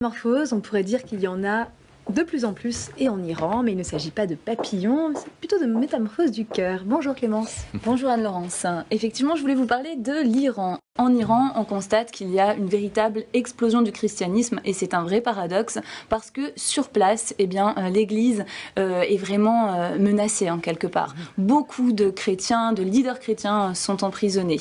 Métamorphose, on pourrait dire qu'il y en a de plus en plus et en Iran, mais il ne s'agit pas de papillons, c'est plutôt de métamorphose du cœur. Bonjour Clémence. Bonjour Anne-Laurence. Effectivement, je voulais vous parler de l'Iran. En Iran, on constate qu'il y a une véritable explosion du christianisme et c'est un vrai paradoxe parce que sur place, l'Église est vraiment menacée en quelque part. Beaucoup de chrétiens, de leaders chrétiens sont emprisonnés.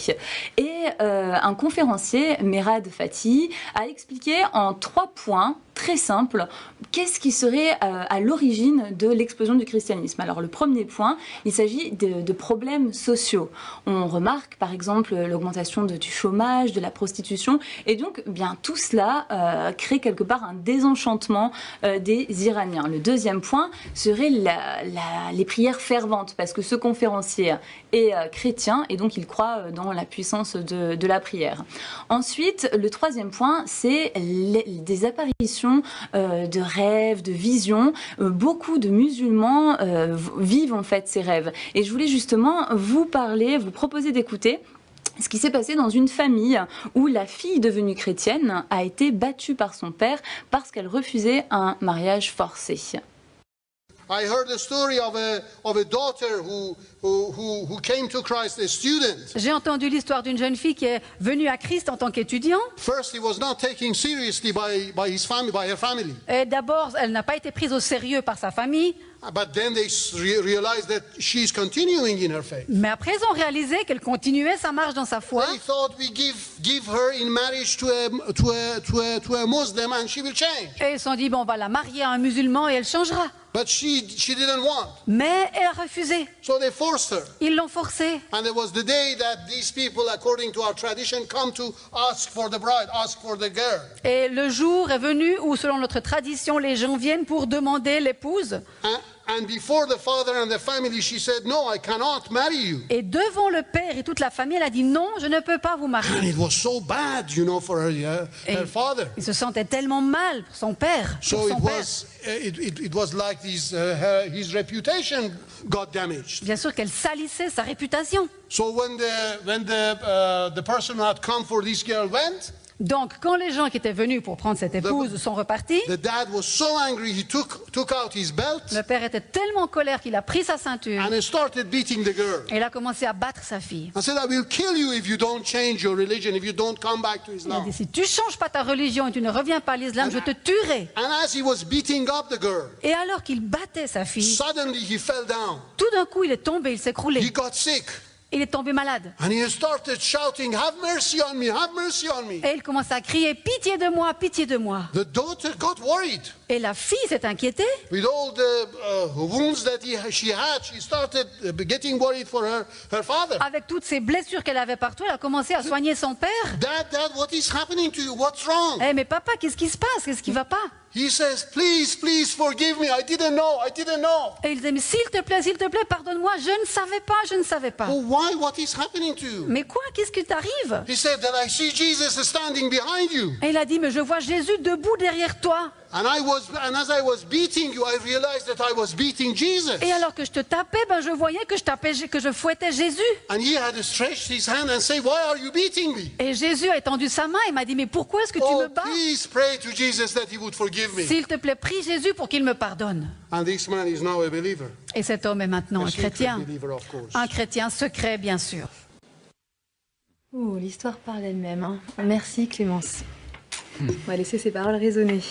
Et un conférencier, Merad Fatih, a expliqué en 3 points très simples qu'est-ce qui serait à l'origine de l'explosion du christianisme. Alors le premier point, il s'agit de problèmes sociaux. On remarque par exemple l'augmentation du chômage, de la prostitution, et donc tout cela crée quelque part un désenchantement des Iraniens. Le deuxième point serait les prières ferventes, parce que ce conférencier est chrétien et donc il croit dans la puissance de la prière. Ensuite, le troisième point, c'est des apparitions de rêves, de visions. Beaucoup de musulmans vivent en fait ces rêves. Et je voulais justement vous proposer d'écouter ce qui s'est passé dans une famille où la fille devenue chrétienne a été battue par son père parce qu'elle refusait un mariage forcé. I heard the story of a daughter who came to Christ, a student. J'ai entendu l'histoire d'une jeune fille qui est venue à Christ en tant qu'étudiant. First, he was not taken seriously by her family. Et d'abord, elle n'a pas été prise au sérieux par sa famille. But then they realized that she's continuing in her faith. Mais après, ils ont réalisé qu'elle continuait sa marche dans sa foi. They thought we give her in marriage to a Muslim and she will change. Et ils se sont dit, bon, on va la marier à un musulman et elle changera. But she didn't want. Mais elle a refusé. So they forced her. Ils l'ont forcée. And it was the day that these people, according to our tradition, come to ask for the bride, ask for the girl. Et le jour est venu où, selon notre tradition, les gens viennent pour demander l'épouse. And before the father and the family, she said, "No, I cannot marry you." Et devant le père et toute la famille, elle a dit non, je ne peux pas vous marier. And it was so bad, for her father. Il se sentait tellement mal pour son père. So it was like his reputation got damaged. Bien sûr qu'elle salissait sa réputation. So when the person who had come for this girl went. Donc, quand les gens qui étaient venus pour prendre cette épouse sont repartis, the dad was so angry, he took out his belt. Le père était tellement en colère qu'il a pris sa ceinture. And he started beating the girl. Et il a commencé à battre sa fille. I said, I will kill you if you don't change your religion, if you don't come back to Islam. Il a dit, si tu changes pas ta religion et tu ne reviens pas à l'islam, je te tuerai. And as he was beating up the girl, et alors qu'il battait sa fille, suddenly he fell down. Tout d'un coup, il est tombé, il s'est écroulé. He got sick. Il est tombé malade. And he started shouting, "Have mercy on me, have mercy on me." Et il commence à crier, pitié de moi, pitié de moi. The daughter got worried. Et la fille s'est inquiétée. With all the wounds that she had, she started getting worried for her father. Avec toutes ces blessures qu'elle avait partout, elle a commencé à soigner son père. Dad, what is happening to you? What's wrong? Mais papa, qu'est-ce qui se passe? Qu'est-ce qui va pas? He says, please forgive me. I didn't know. Et il disait, mais s'il te plaît, pardonne-moi. Je ne savais pas. Oh, why? What is happening to you? Mais quoi? Qu'est-ce qui t'arrive? He said that I see Jesus standing behind you. Et il a dit, mais je vois Jésus debout derrière toi. And as I was beating you, I realized that I was beating Jesus. Et alors que je te tapais, je voyais que je fouettais Jésus. And he had stretched his hand and said, "Why are you beating me?" Et Jésus a étendu sa main et m'a dit, mais pourquoi est-ce que tu me bats? Please pray to Jesus that he would forgive me. S'il te plaît, prie Jésus pour qu'il me pardonne. And this man is now a believer. Et cet homme est maintenant un chrétien. Un chrétien secret, bien sûr. L'histoire parle elle-même. Merci Clémence. On va laisser ces paroles résonner.